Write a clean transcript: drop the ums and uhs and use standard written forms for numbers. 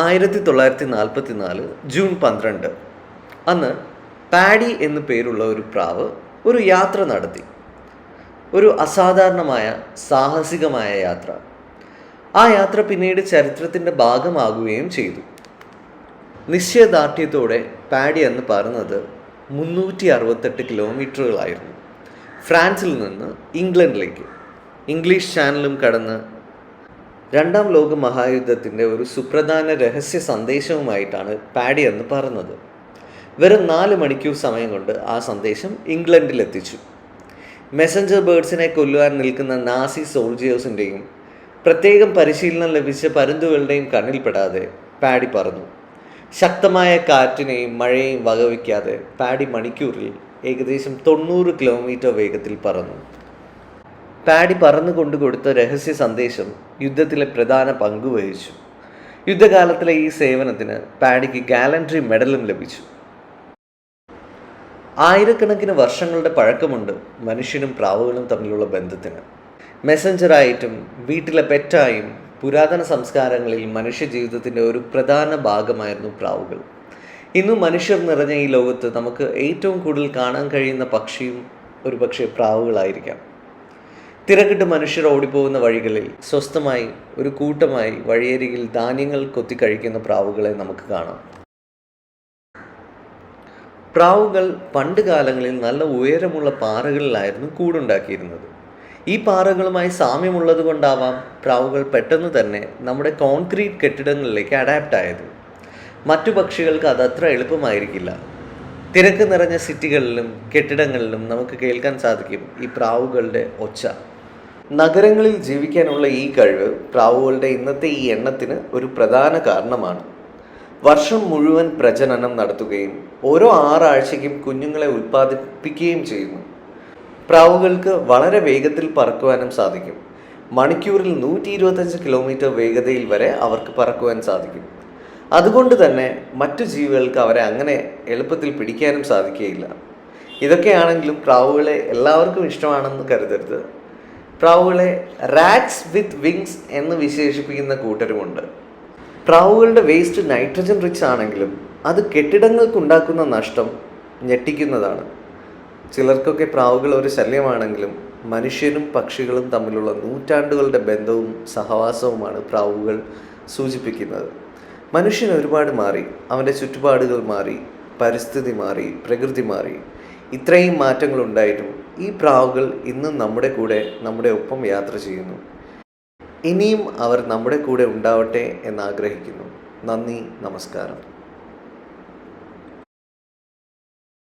1944 June 12 അന്ന് paddy എന്നു പേരുള്ള ഒരു പ്രാവ് ഒരു യാത്ര നടത്തി. ഒരു അസാധാരണമായ സാഹസികമായ യാത്ര. ആ യാത്ര പിന്നീട് ചരിത്രത്തിൻ്റെ ഭാഗമാകുകയും ചെയ്തു. നിശ്ചയദാർഢ്യത്തോടെ പാഡി അന്ന് പറന്നത് 368 കിലോമീറ്ററുകളായിരുന്നു. ഫ്രാൻസിൽ നിന്ന് ഇംഗ്ലണ്ടിലേക്ക് ഇംഗ്ലീഷ് ചാനലും കടന്ന് രണ്ടാം ലോക മഹായുദ്ധത്തിൻ്റെ ഒരു സുപ്രധാന രഹസ്യ സന്ദേശവുമായിട്ടാണ് പാഡി അന്ന് പറന്നത്. വെറും 4 മണിക്കൂർ സമയം കൊണ്ട് ആ സന്ദേശം ഇംഗ്ലണ്ടിലെത്തിച്ചു. മെസഞ്ചർ ബേർഡ്സിനെ കൊല്ലുവാൻ നിൽക്കുന്ന നാസി സോൾജിയേഴ്സിൻ്റെയും പ്രത്യേകം പരിശീലനം ലഭിച്ച പരുന്തുകളുടെയും കണ്ണിൽപ്പെടാതെ പാഡി പറന്നു. ശക്തമായ കാറ്റിനെയും മഴയെയും വകവയ്ക്കാതെ പാഡി മണിക്കൂറിൽ ഏകദേശം 90 കിലോമീറ്റർ വേഗത്തിൽ പറന്നു. പാഡി പറന്നുകൊണ്ട് കൊടുത്ത രഹസ്യ സന്ദേശം യുദ്ധത്തിലെ പ്രധാന പങ്ക് വഹിച്ചു. യുദ്ധകാലത്തിലെ ഈ സേവനത്തിന് പാഡിക്ക് ഗാലൻട്രി മെഡലും ലഭിച്ചു. ആയിരക്കണക്കിന് വർഷങ്ങളുടെ പഴക്കമുണ്ട് മനുഷ്യനും പ്രാവുകളും തമ്മിലുള്ള ബന്ധത്തിന്. മെസഞ്ചറായിട്ടും വീട്ടിലെ പെറ്റായും പുരാതന സംസ്കാരങ്ങളിൽ മനുഷ്യ ജീവിതത്തിൻ്റെ ഒരു പ്രധാന ഭാഗമായിരുന്നു പ്രാവുകൾ. ഇന്നും മനുഷ്യർ നിറഞ്ഞ ഈ ലോകത്ത് നമുക്ക് ഏറ്റവും കൂടുതൽ കാണാൻ കഴിയുന്ന പക്ഷിയും ഒരുപക്ഷെ പ്രാവുകളായിരിക്കാം. തിരക്കിട്ട് മനുഷ്യർ ഓടിപ്പോകുന്ന വഴികളിൽ സ്വസ്ഥമായി ഒരു കൂട്ടമായി വഴിയരികിൽ ധാന്യങ്ങൾ കൊത്തിക്കഴിക്കുന്ന പ്രാവുകളെ നമുക്ക് കാണാം. പ്രാവുകൾ പണ്ട് കാലങ്ങളിൽ നല്ല ഉയരമുള്ള പാറകളിലായിരുന്നു കൂടുണ്ടാക്കിയിരുന്നത്. ഈ പാറകളുമായി സാമ്യമുള്ളത് കൊണ്ടാവാം പ്രാവുകൾ പെട്ടെന്ന് തന്നെ നമ്മുടെ കോൺക്രീറ്റ് കെട്ടിടങ്ങളിലേക്ക് അഡാപ്റ്റ് ആയത്. മറ്റു പക്ഷികൾക്ക് അതത്ര എളുപ്പമായിരിക്കില്ല. തിരക്ക് നിറഞ്ഞ സിറ്റികളിലും കെട്ടിടങ്ങളിലും നമുക്ക് കേൾക്കാൻ സാധിക്കും ഈ പ്രാവുകളുടെ ഒച്ച. നഗരങ്ങളിൽ ജീവിക്കാനുള്ള ഈ കഴിവ് പ്രാവുകളുടെ ഇന്നത്തെ ഈ എണ്ണത്തിന് ഒരു പ്രധാന കാരണമാണ്. വർഷം മുഴുവൻ പ്രജനനം നടത്തുകയും ഓരോ 6 ആഴ്ചയ്ക്കും കുഞ്ഞുങ്ങളെ ഉൽപ്പാദിപ്പിക്കുകയും ചെയ്യുന്നു. പ്രാവുകൾക്ക് വളരെ വേഗത്തിൽ പറക്കുവാനും സാധിക്കും. മണിക്കൂറിൽ 125 കിലോമീറ്റർ വേഗതയിൽ വരെ അവർക്ക് പറക്കുവാൻ സാധിക്കും. അതുകൊണ്ട് തന്നെ മറ്റു ജീവികൾക്ക് അവരെ അങ്ങനെ എളുപ്പത്തിൽ പിടിക്കാനും സാധിക്കുകയില്ല. ഇതൊക്കെയാണെങ്കിലും പ്രാവുകളെ എല്ലാവർക്കും ഇഷ്ടമാണെന്ന് കരുതരുത്. പ്രാവുകളെ റാറ്റ്സ് വിത്ത് വിങ്സ് എന്ന് വിശേഷിപ്പിക്കുന്ന കൂട്ടരുമുണ്ട്. പ്രാവുകളുടെ വേസ്റ്റ് നൈട്രജൻ റിച്ച് ആണെങ്കിലും അത് കെട്ടിടങ്ങൾക്കുണ്ടാക്കുന്ന നഷ്ടം ഞെട്ടിക്കുന്നതാണ്. ചിലർക്കൊക്കെ പ്രാവുകൾ ഒരു ശല്യമാണെങ്കിലും മനുഷ്യരും പക്ഷികളും തമ്മിലുള്ള നൂറ്റാണ്ടുകളുടെ ബന്ധവും സഹവാസവുമാണ് പ്രാവുകൾ സൂചിപ്പിക്കുന്നത്. മനുഷ്യൻ ഒരുപാട് മാറി, അവൻ്റെ ചുറ്റുപാടുകൾ മാറി, പരിസ്ഥിതി മാറി, പ്രകൃതി മാറി. ഇത്രയും മാറ്റങ്ങൾ ഉണ്ടായിട്ടും ഈ പ്രാവുകൾ ഇന്നും നമ്മുടെ ഒപ്പം യാത്ര ചെയ്യുന്നു. ഇനിയും അവർ നമ്മുടെ കൂടെ ഉണ്ടാവട്ടെ എന്നാഗ്രഹിക്കുന്നു. നന്ദി, നമസ്കാരം.